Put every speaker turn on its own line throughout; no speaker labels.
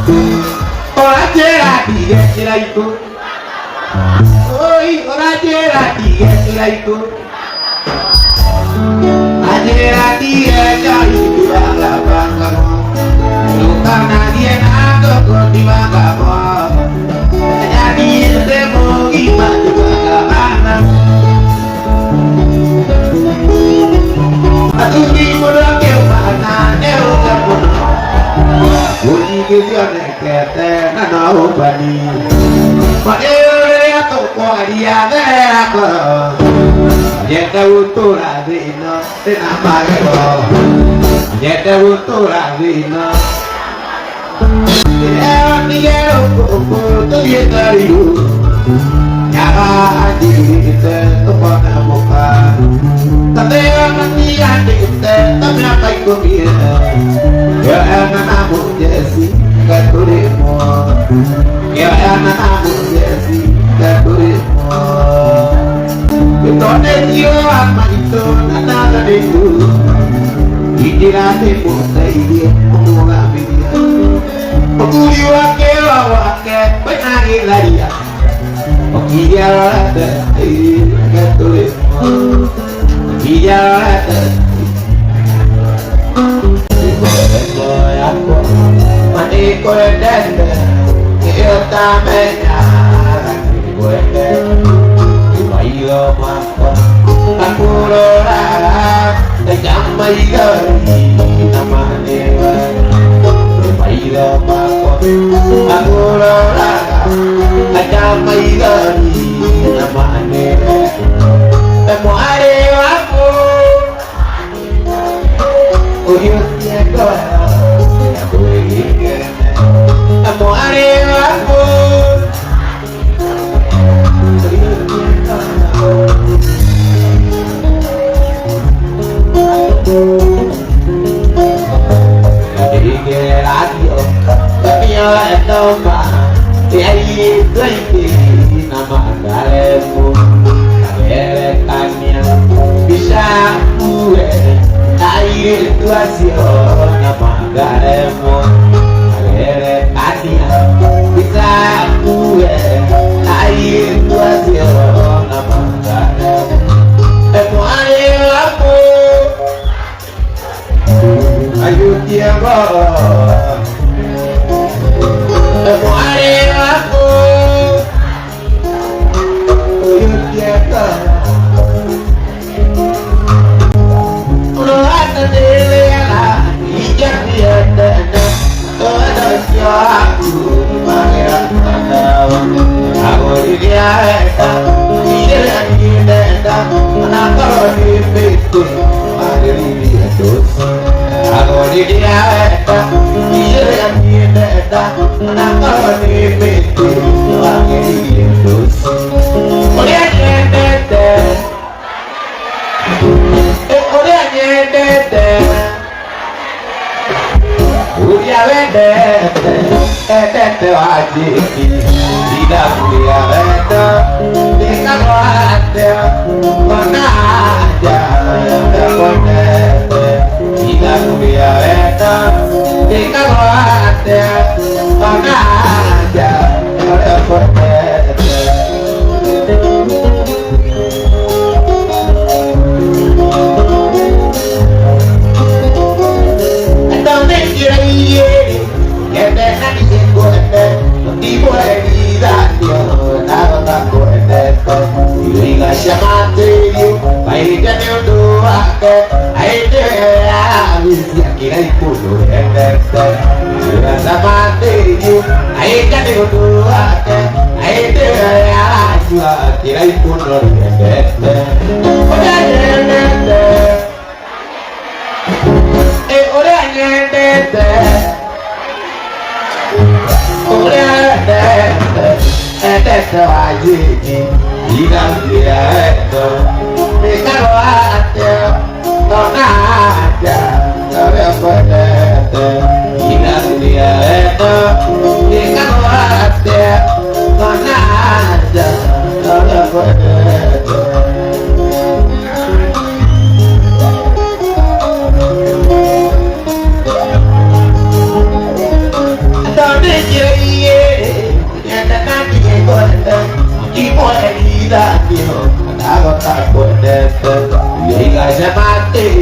Ora c'era dire che l'hai tu. Oi, ora c'era dire che l'hai tu. C'era dire che l'hai la banga. Luka nadie nato con di banga. Jadi demo gimana bagaimana. Aku di muda ke mana ne udah pun. Bunyi kita nekete nana ubani. Padahal aku kuadia aku. Jeta utura dino tenapa kero. Jeta utura dino. Ni quiero tu yetariu. Ya kita tu pada muka. Tapi nanti ada kita tapi apa itu dia? Ya anak abu jesi katurimu. Ya anak abu jesi katurimu. Kita dia apa itu nada itu. Ikirate pun dia mengulang dia. Okuri wake wake penari laria. Okiya ada katurimu. Okiya ada. Aku mani koedende kita menya koedende bayo mako aku lora jamai gari namane bayo mako aku lora jamai gari namane temu are aku oh yo Amo arriba Jadi ke radio tapi ya domba tiai lagi nama galemu kalekannya bisa gue air tuasio nama galemu kalekannya bisa gue air tuasio nama galemu aku ayo tiaba aku ayo tiaba lo ada dela ijak dia dana ada siapa pangeran aku dia dia dia kenapa itu ada dia terus aku dia dia kenapa itu ada dia terus oleh nyedete udah tete wajib tidak mulia itu tidak wajar mana aja tidak mulia itu tidak wajar mana aja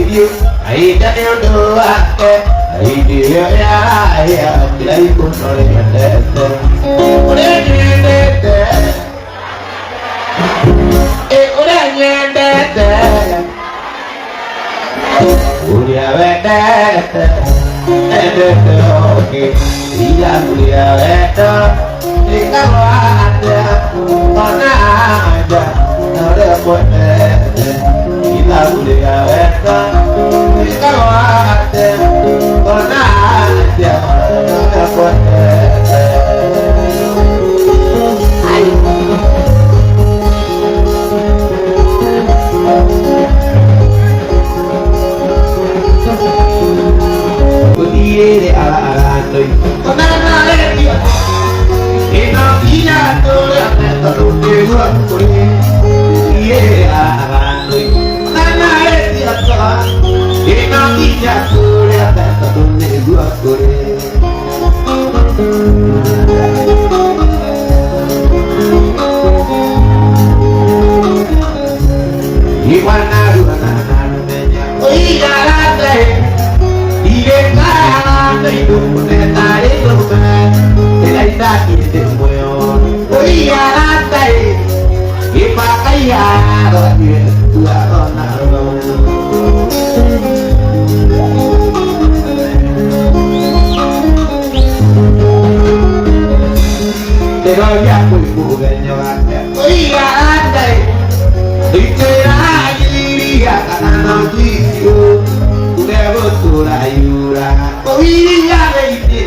video ai ta yêu do ake ai dia ya dilai pun oleh mendete oleh mendete oleh mendete ulia mendete oke dia ulia mendete kalau ada mana ada ada buat kita ulia mendete kalau ada mana ada ada buat Iye ala noi konana dia eno dia tole ata tole gua kore iye ala noi konana dia tole eno dia tole ata tole gua kore iwana ruana nanya oi ala dai hidup menetari lumen tidak daki demoyo oi aratai ipakai arati dua onaro pero ya muy bugenyo ate oi aratai diteragi ya kana video udah betul ayura oi ya baiti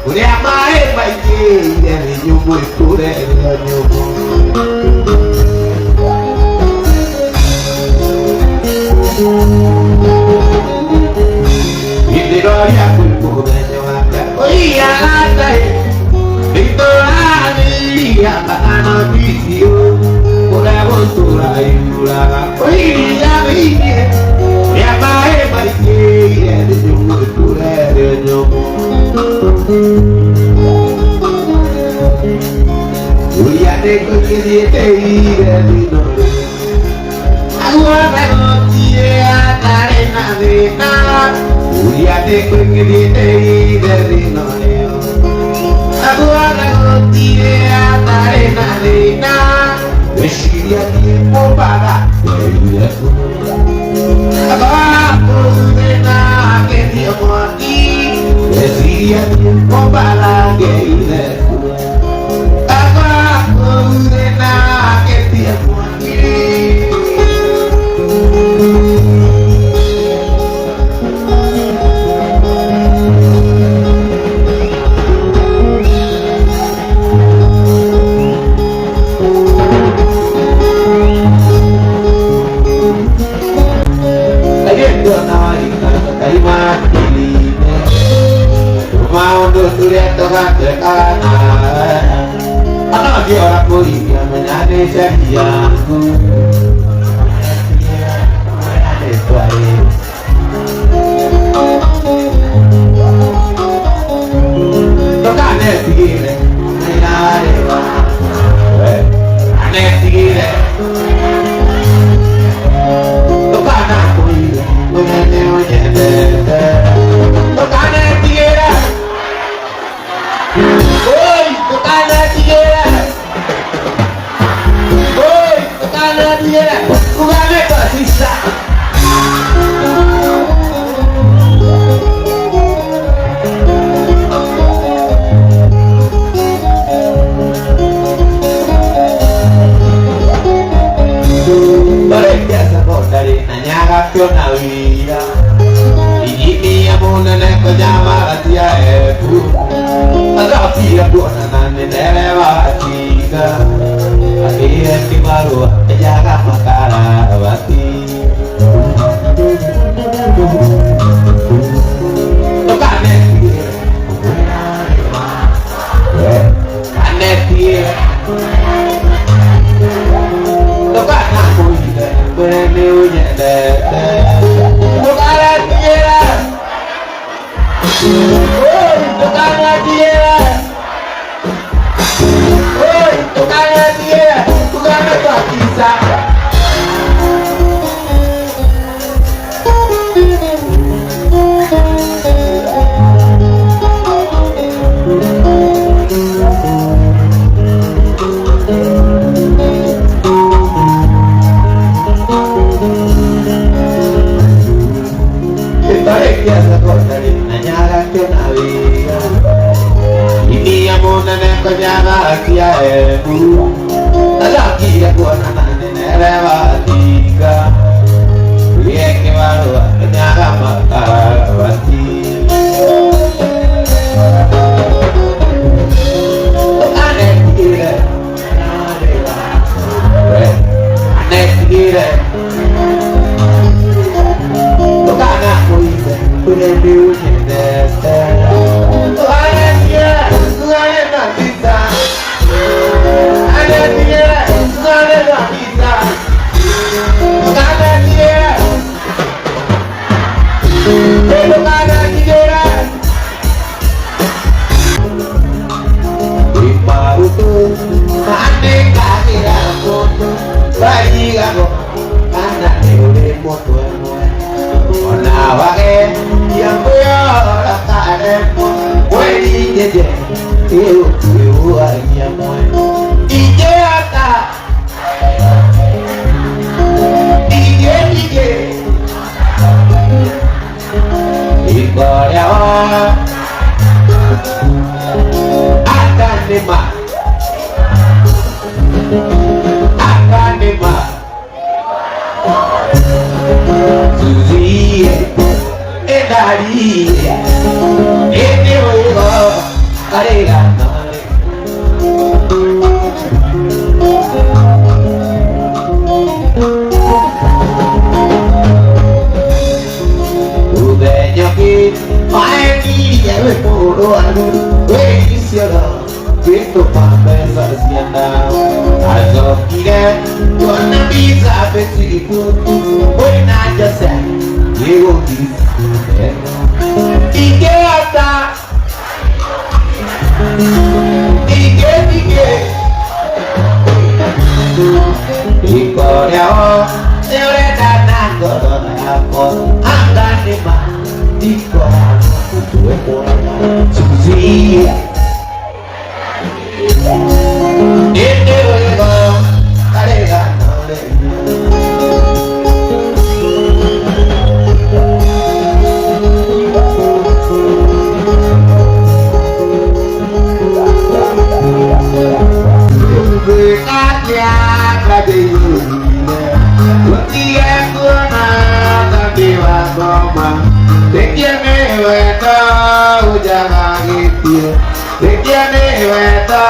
udah mai baiti dari nyubu itu dari nyubu ini doa aku bukannya ada oi ya ada itu ali ya kana video udah betul ayura oi ya baiti ya mai baiti dari nyubu itu dari nyubu Uliate kukiri teiri nore Agua begotie atare navena Uliate kukiri teiri nore Agua begotie atare navena Veshiria tiempo para teiri Agua begotina que tiempo aquí Veshiria tiempo para teiri Apalagi orang kulit yang menjadi jadianku Tocane tigre, aneh tigre Tocana kulit, tocane tigre Oi, tocana tigre Oi, tocana tigre Kugame pasisa Barengnya kok dari nanya kakyo nawira Ini amuna neko jama atia ebu Tapi ya buona nane nerewa atika Akhirnya kimaru jaga makara wati Tokane tiye Kane tiye Tokana kuile Bene uye dete Tokane tiye Tokane tiye Tokane tiye Tokane kwa kisa dia sekolah nanya ke nabi ini yang mau nenek kejaga kia ebu lagi ya gua nenek lewatiga dia kebaru nyaga makawati aneh kira aneh kira punya dunia dasar ada dia nggak bisa ada dia nggak bisa ada dia belum ada dia di baru tuh aneh kaki rambut bayi kamu karena dia motor Wage yang boya kare wedi jeje eu aja ije ata ije ikoya akan nema Suzy Edari Ede Ogo Karega Udah nyokin Main dia Puluhan Siapa Itu pamer sasiana Azok kira Kona bisa besiku Buena aja saya Yego kisah Ike ata Ike Iko yao Eure dana korona ako Angga nema Iko Kutue korona Susi Ede oego Karega nore Bekatnya kadehune Utia kuna Tabiwa koma Tekiane weta Ujaga gitu Tekiane weta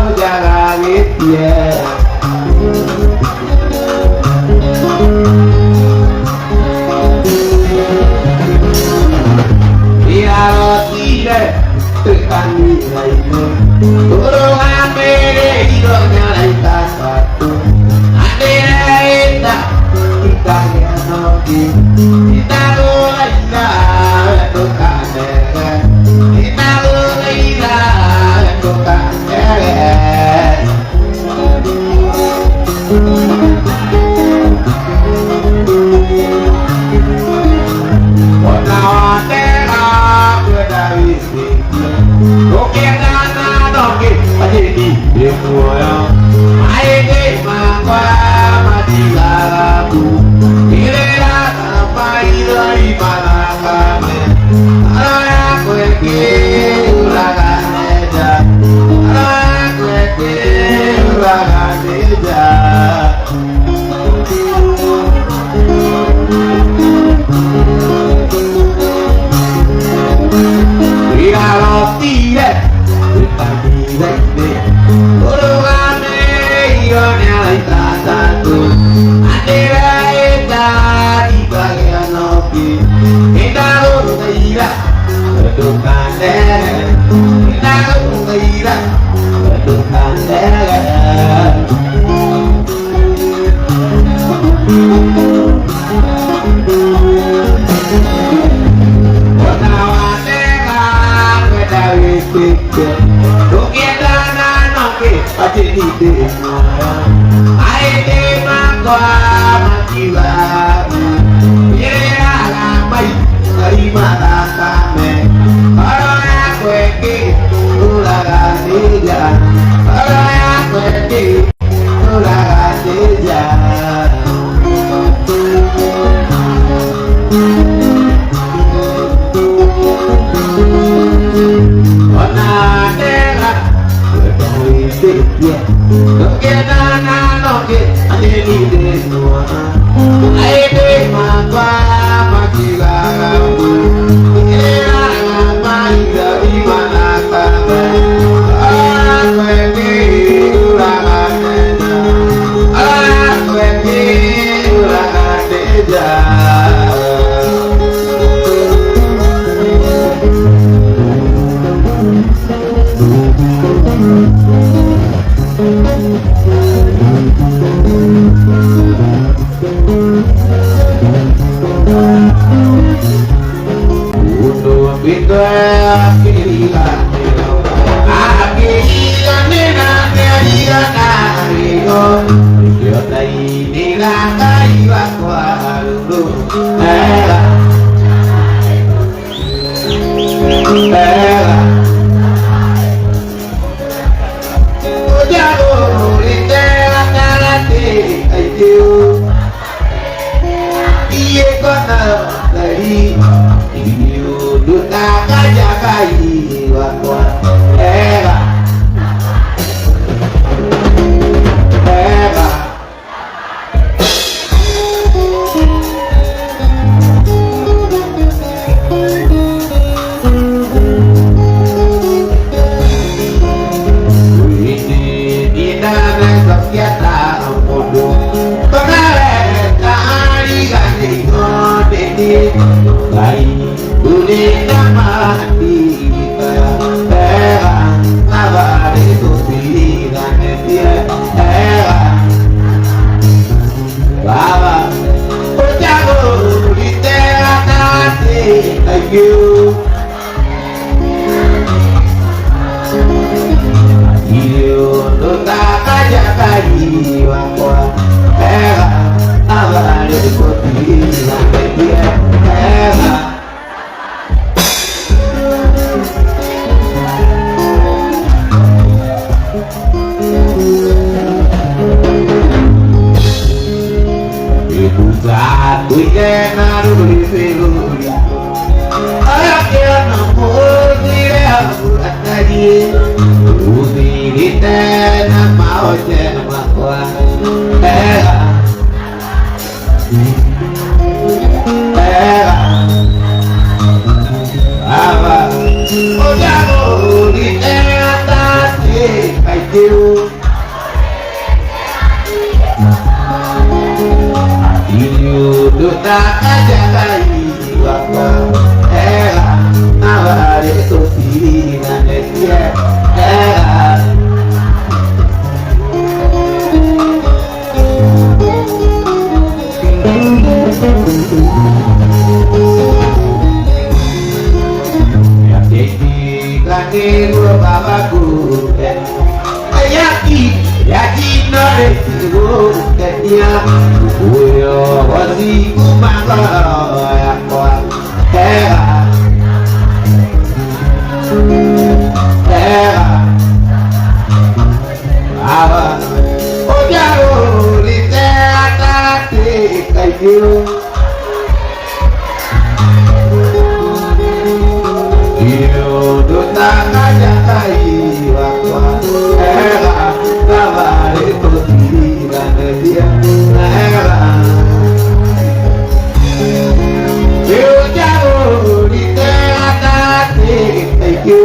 Ujaga gitu Iya roti tekan nilai Turung amere hidupnya laita satu Adere ita Kita yanogi Kita lulaita Tukang dere Kita lulaita Tukang dere Wanawatera Kedari Jadi demoya Aige mangwa matilaku Ilera sampai dari malakame Araya kweke uragan eja Araya kweke uragan eja Ira roti Hidupnya laita satu Adira ita di bagian nopi Kita lutaira Bedukan dere Kita lutaira Bedukan dere Watawateka Kedawi pikir Tukita nanoki Pati di demoya Aite mangwa makilaku Yera lambai Terima takame Karaya kweki Ulaga nija Karaya kweki Ulaga nija Iyo duta kajakai wakwa era era ini dinana sakyata modo pagare kari gani ngode Lai boleh mati era abare tu pilihan dia era baba ojago di terate ayu iyo dota kaja kai wakwa era abare tu pilihan dia era Satu kena dulu di ayah nampol tidak buat lagi usi di tanah mau cemah kuat era apa oh jago di atas kayu Iyo duta kajakai wakwa era abare tu pilihan dia era ya jadi lagi gua babaku yaki nore sigo kenya uyo wasi kumaka ya kwa era era awa ojaro lite atate kayu iyo duta kajakai wakwa era kabare tu pilihan dia era yo jauh di terate kayu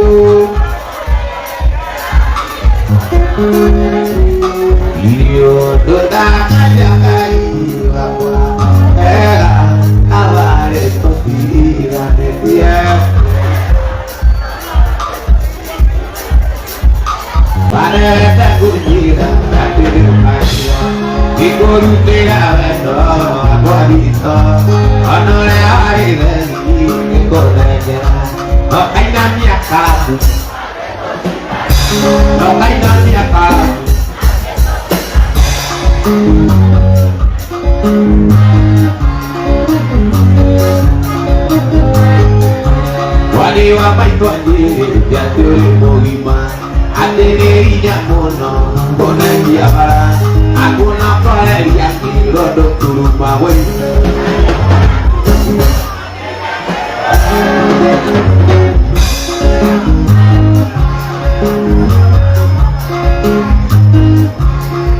iyo duta kajakai wakwa era kabare tu pilihan dia Pada tak kujira tapi dimaksud dikoru tidak betul aku bisa anole hari lagi dikornya makai namanya kamu makai namanya kamu wali wapai tuan diri jatuh lima Aderinya mono, bona dia bara. Aku nak kau yang rodok turun mawe.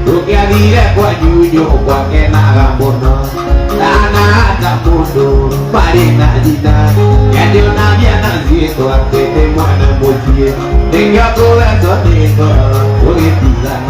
Tukia dire kwa nyuyo kwa kena gambono. Tanah tak mundo, pari nak dina. Yang dia nak dia nak zito, tete mana mojie. Tinggal kau esok nego, boleh bilang.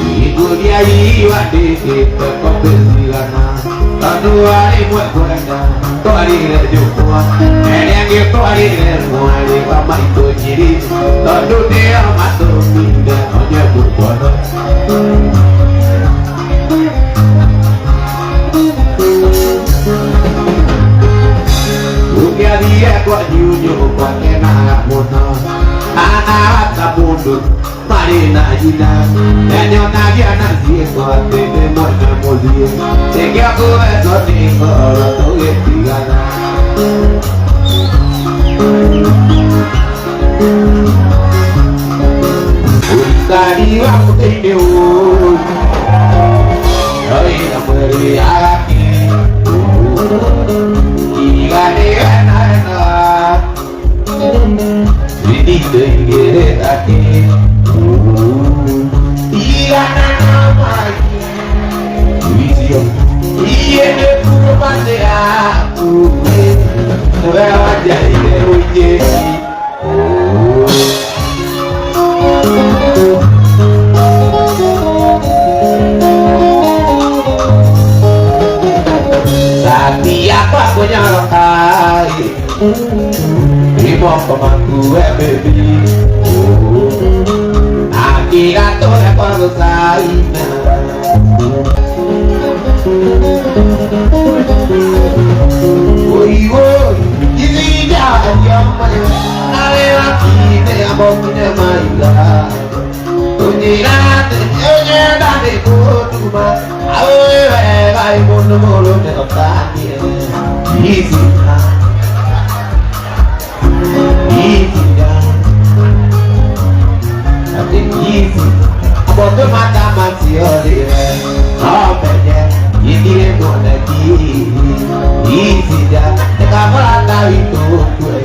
Ibu dia iwak dikit, kau bersilana. Tandu hari buat kuenda, kau hari rejukua. Yang dia kau hari remua, dia mama itu jadi. Tandu dia matu pindah, hanya berbodoh. Dia kok nyunyu kok kena mono anak tak mundur mari nak jina nyanyo nagi anak sih kok tete mono mozi tiga aku esok nih kok tuh tiga tadi waktu itu Ini puro pasti aku Lewat jadi uji Setiap aku nyalakai Imo pemangku baby Akirato ya kalau saina Woi woi Ini jalan yang mana Nale laki ne abongnya maila Tunjira tenyonya dane kutuma Awe gai mono mono ne otani Isina Isina Ati isina Abondo mata masih oleh Oh bener Ini mona ki Isina Teka melata itu kue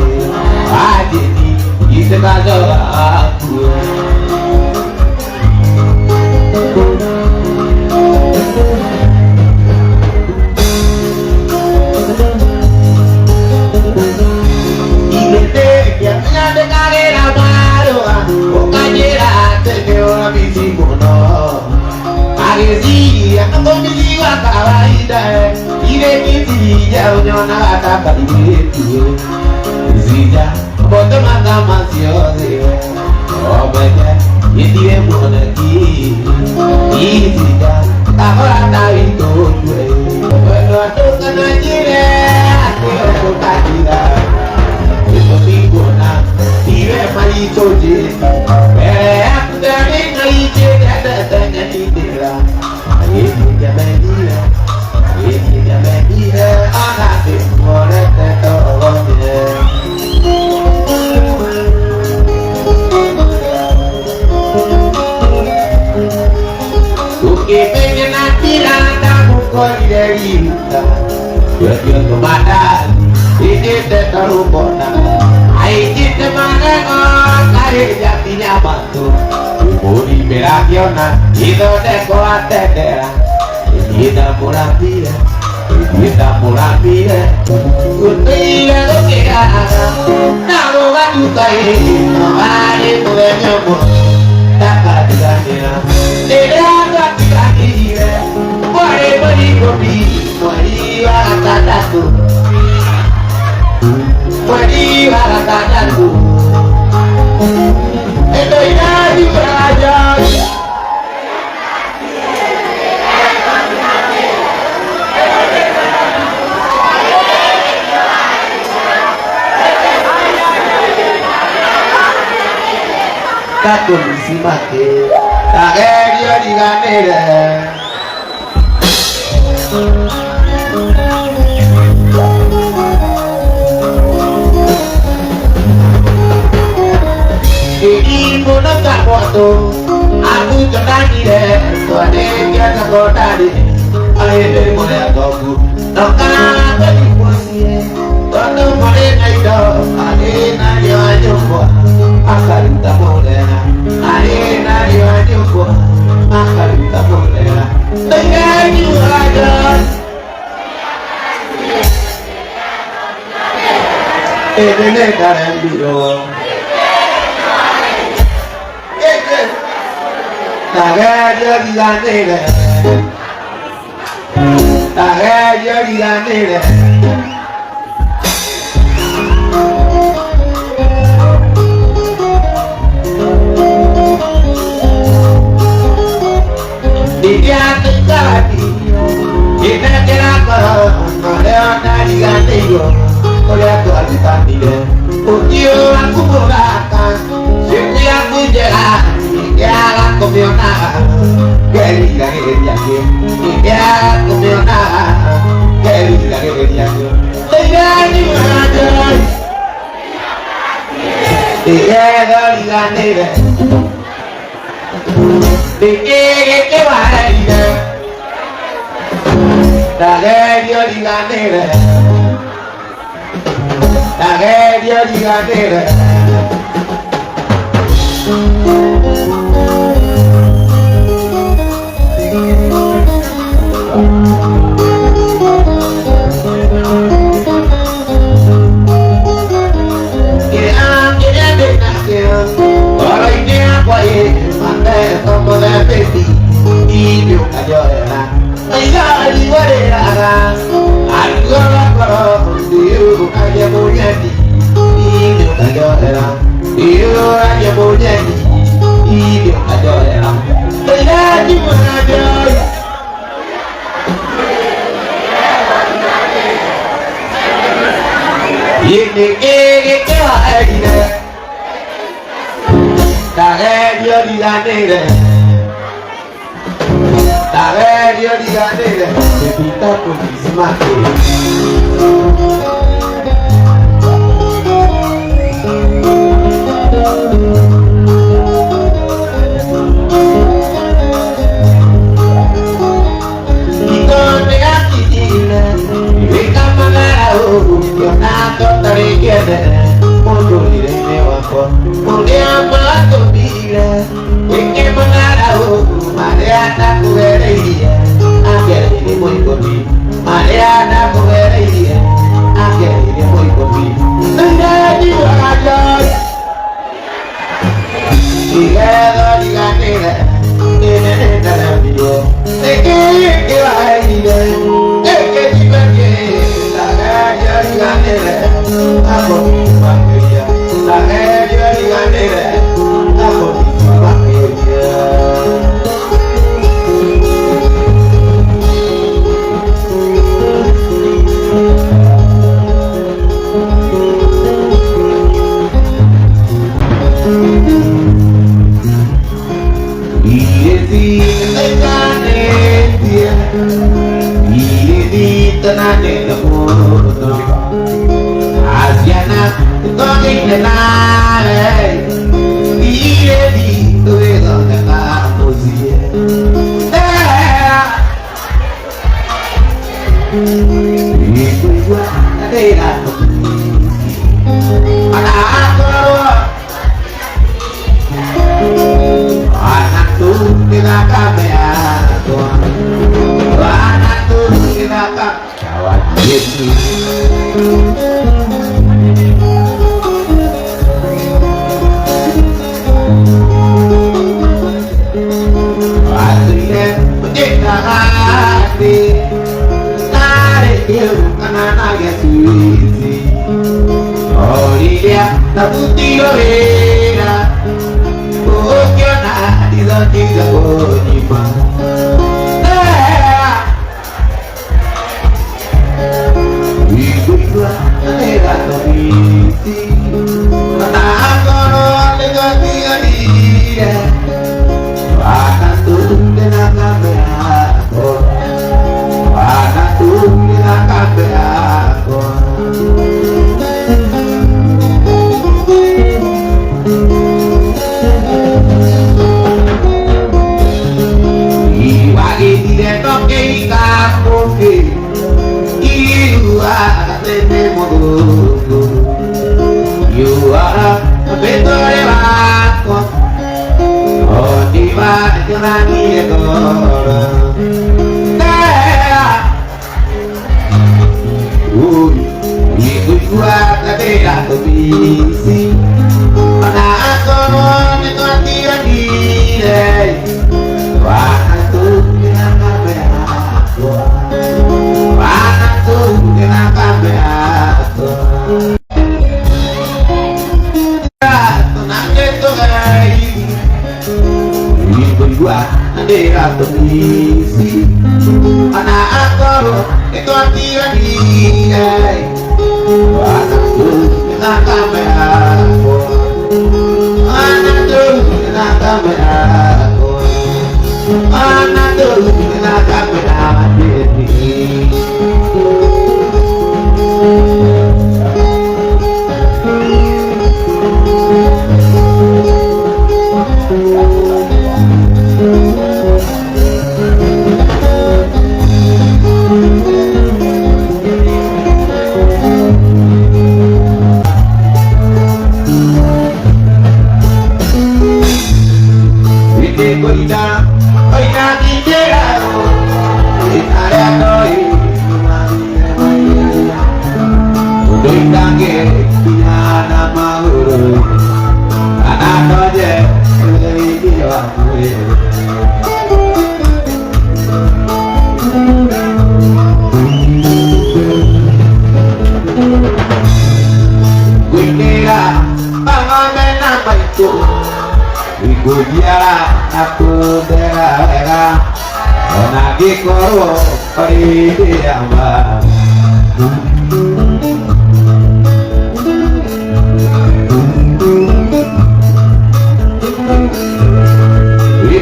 Adini Isina aku kawaida ile kiti ya unyona hata kaliwetu zija boto mama siyoze obeke yitiwe mwana ki zija ahora ta ito kwe bueno atoka na jire atiyo kakira ito bigona iwe malito je akudari na ije dada na jidira Ini jamainya, anak dimulai tertolongnya. Kuki pengen nanti datang mukul dari kita. Dia kemadan, ini terterupona. Aiki temane kok kare jatinya batu. Muri berakiona, itu deko atedera. Kita mulai Kutia lo que haga Namo va tu caer No vale poder nyamuk Takkan diganira Tidak akan diganira Boleh beri kopi Beri waratataku Beri waratataku Itu inari berajar kondisi mati tak dia diganere ini pun tak waktu aku kenali deh tuane dia tak tadi ayo dari mulai aku nakal dari posisi tuane mulai naik ade nayo ajo Akarita molena, arena yo ajuko, akarita molena. Dengan juragan, ebene karen biro. Tagaja diganere, tagaja diganere. Dia terjadi Kita kirakan Oleh diganti yo Oleh aku alita tidak Ujiu aku mulakan Sini aku jelas Dia aku mionakan Kali lagi yakin Dia aku mionakan Kali lagi yakin Terjadi mengajar Dia diganti Dike que vaya Tragedia di ganere Tragedia di ganere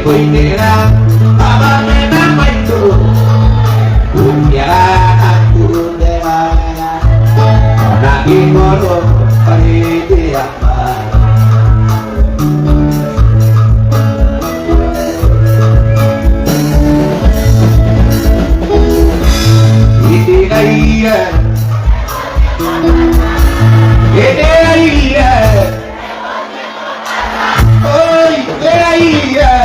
Kuinera, abamena maitu, kunyaran aku dewanya, nagi moro pariti apa? Iti kaya, iti kaya, oi kaya.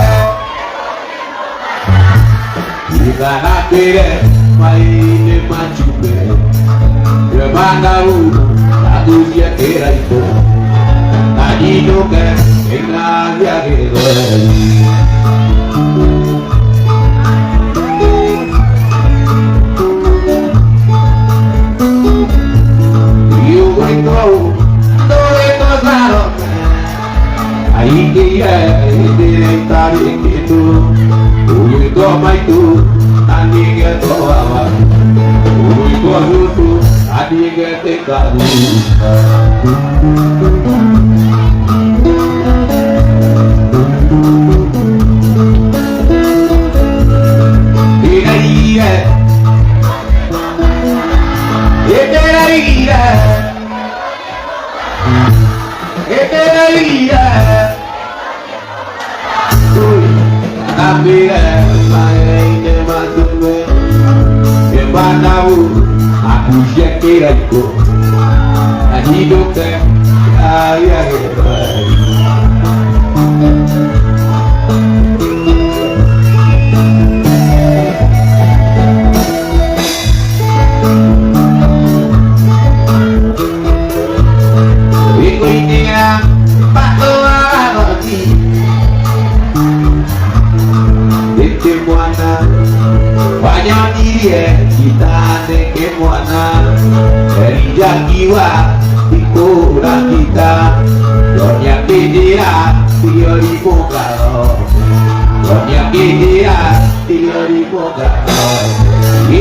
Karena kira main maju demanda aku dia kira itu tadi juga kena dia kira you going to itu saro ahí dia ini tarik itu itu apa itu tadi kita bawa, itu itu tadi kita kamu. Tapi main dematuwe, demanawu, aku kira itu, tadi dokter ayah hebat. Ikuinya Pak Tua Roti. Muana banyak diri kita neke muana dari jiwa dikurang kita dunia dia teori pokalo dunia dia teori pokalo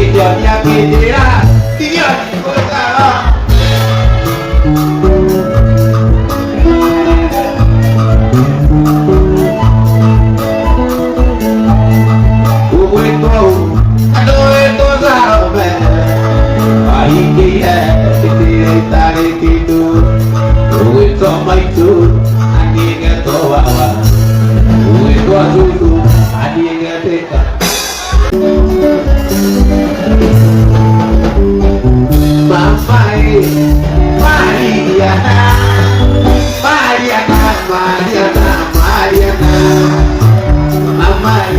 dunia dia teori pokalo tarik itu, duit sama itu, anjingnya tua, duit tua susu, anjingnya teka. Mamai, Mariana, Mariana, Mariana, Mariana, Mamai.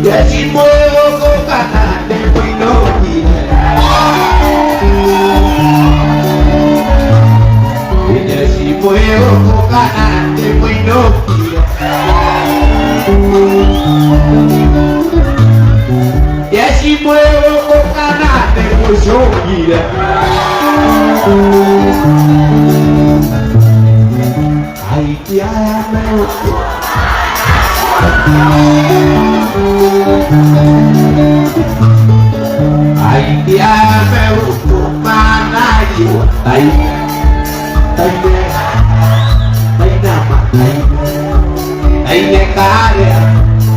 Yes, dia. Ai kia meu. Ai kia meu mana dia. Tai tai tai nama tai. Tai ne kaya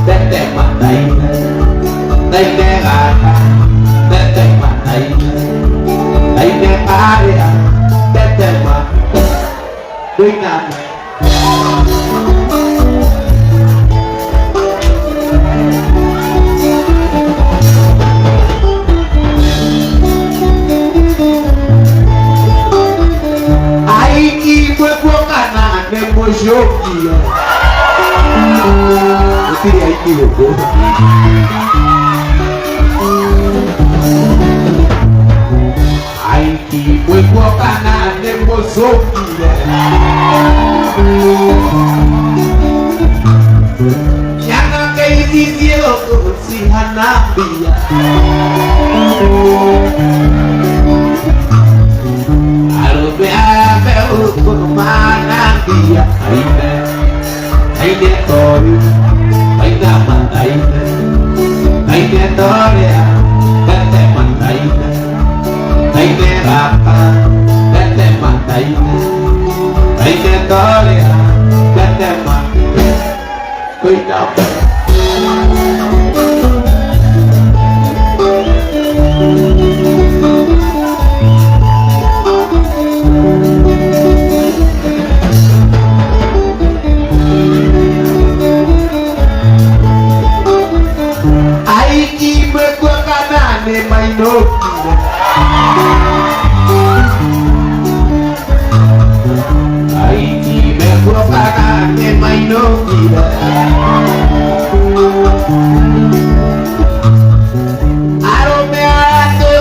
tete matai. Tai ne gata tete matai. Tai ne kaya tete matai. Doi nama. Joguinho. Eu queria ir que eu vou. Ai que foi colocar na nemozoguinha. Já não quer dizer eu se hanabia. Dia ainda tori ainda mandaina ainda toria kete mandaina ainda rapa kete mandaina ainda toria kete mandaina cuidado. Mai no ai ki me propaga ne mai no kira aro me ato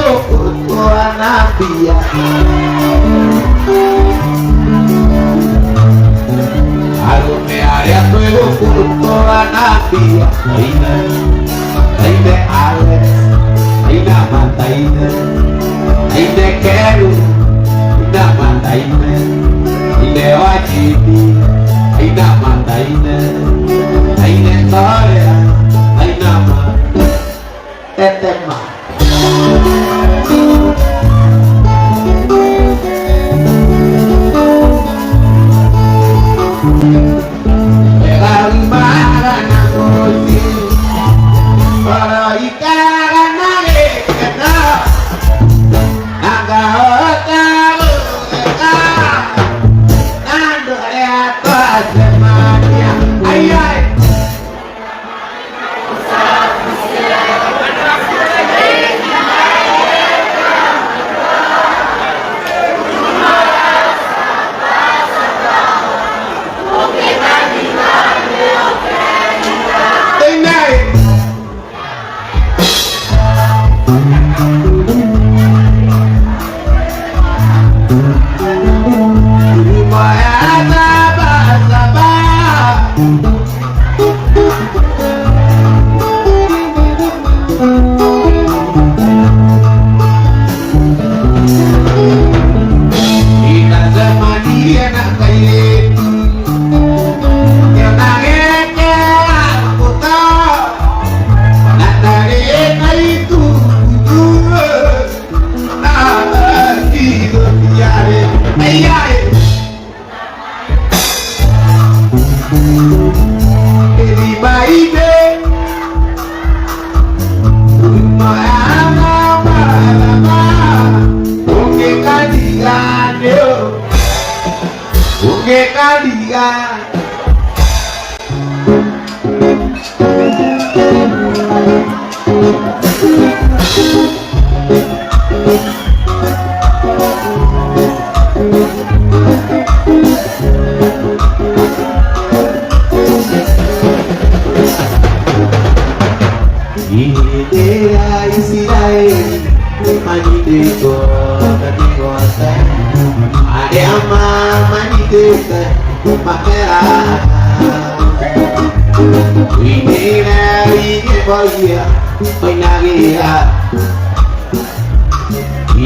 ko anapia aro me ato ko anapia ainda ale ainda mandaina, ainda quero, ainda mandaina, ainda eu agibe, ainda mandaina, ainda glória, ainda mandaina, até mais. Pegar embara na noite, para ir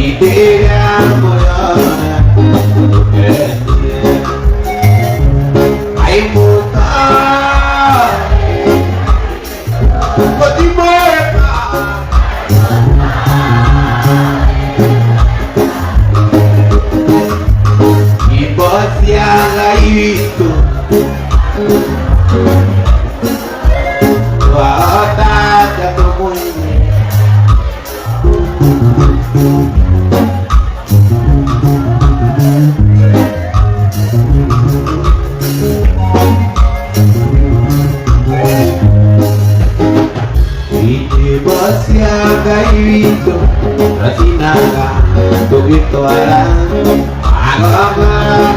Idea moyona Ay muta Pati moyona Ibot yang itu Wata jatuh Itu Rasinaga Tugito alang Ako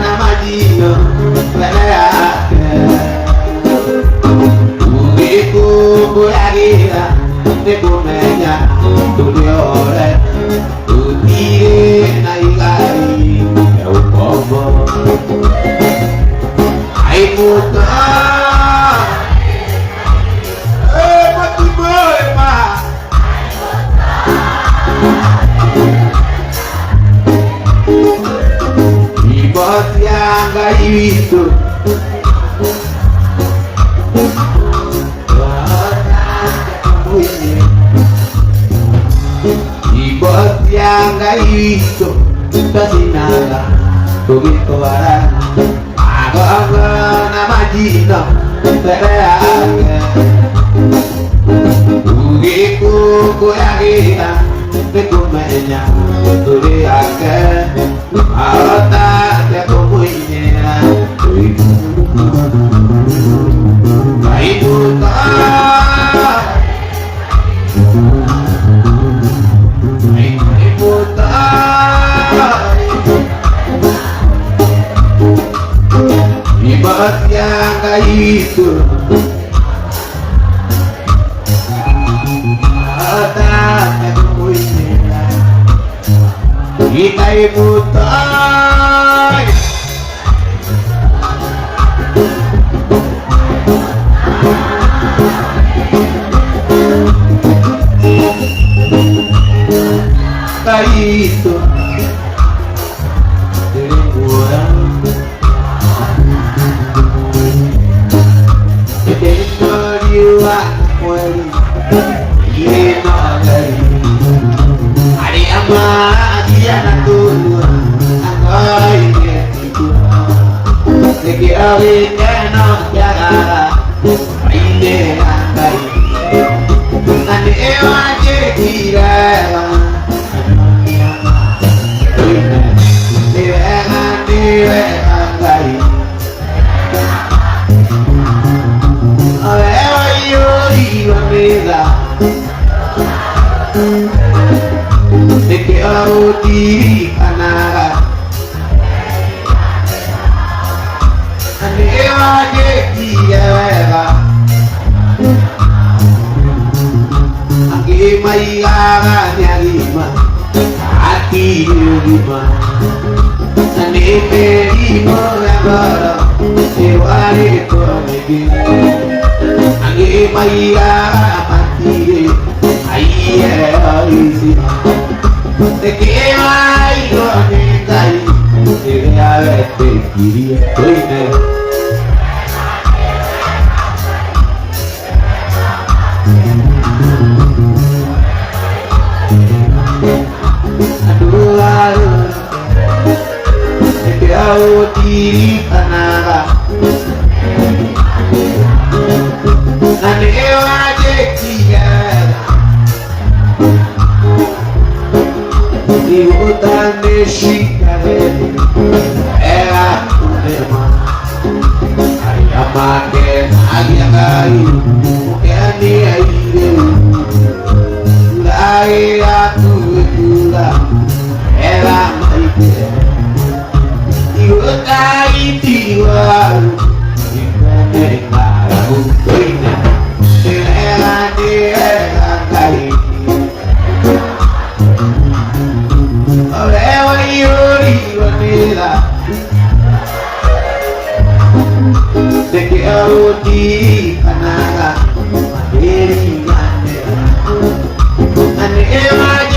nama dino Lalake Ugiku Bulagira De kumenya Tuliore Tutire Naigari Eukobo Ay puta Ibot yang gak itu Ibot yang gak itu Kasinaga Tugito alang Ako nama dino Lalake Ugiku Bulagira De kumenya Tuliake Alota de komuinera Ay puta Ay puta Ibarat yang kayak itu Alota de komuinera Kita ibutan Kaito Teremburan Teremburan Mueli Ireno Gari Hari Amat Dia Natura Angkoi Ketikura Seki Awi Kenok Jagara Ainde Angkai Ane Ewa Jekira Dewe Angkai Awewa Yori Wamela Seki Awi Kanara Ane Ewa Jekira Angki Maiara Nyarima Hati Yurima Ane Perimo Yabara Sewari Komegi Angki Maiara Mati Aiye Aisi Seki Mai Konekai Seki Awete Kiri Koine Aduh Kau diri tanara Nane ewa jekia Di hutan Mexicane Era unema Ayamake Ayagai Mukani aire Lai aku gula Era maike Iutai tiwaru Ikane karamu koina Era kai Olewa yuri wanela Seki auti kanara Eri manera Ane ewa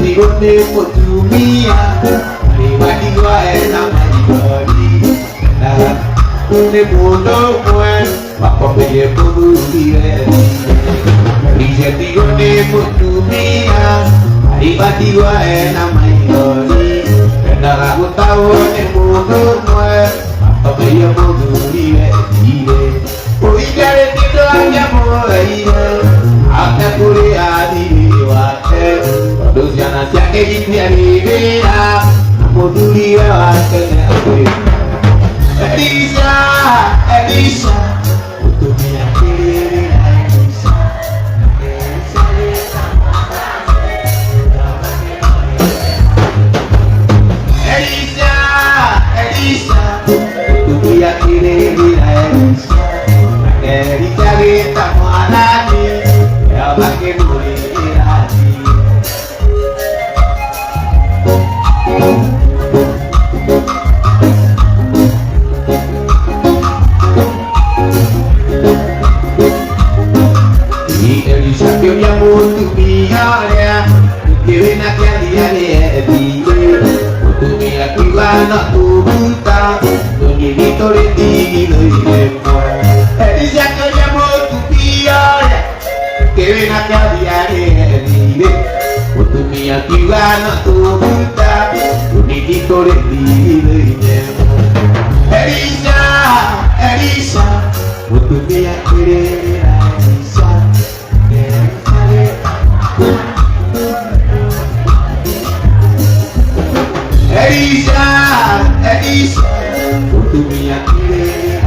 Digonde potumia, mari gua enak mari dalam kunde bodo muen, apa peye bodo dire. Digonde potumia, mari gua enak mari dalam aku tahu ne bodo muen, apa peye bodo dire. Oi kare tido aja mulai, aku kuliah di Wate. Dos ganas ya que vive vida, amo tu vida que me apoye. Elisa, tu mía querida Elisa, tu mía querida Elisa, Elisa que estamos a nadie, ya va que morir así. Y Elisa que hoy amo tu mía, que ven aquí a día de vive, tu mía que van a tu puta, tu niñito le digo y le muere. Elisa que hoy amo tu mía, que ven aquí a día de vive, tu mía que van a tu puta, tu niñito le digo y le muere. Elisa, tu mía querida Elisa, tu mía querida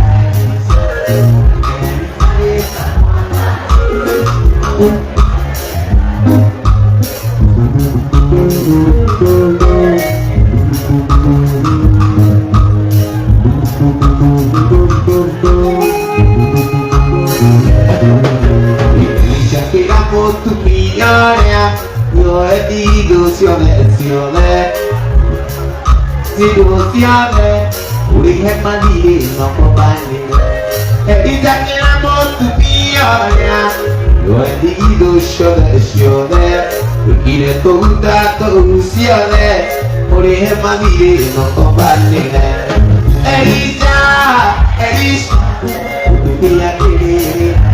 tu migliore, io è di illusione, uri è mandire, non può bandire, e di chiamiamo tu migliore, io è di illusione, chi ne conta illusione, uri è mandire, non può bandire, Elisa, tu mia querida.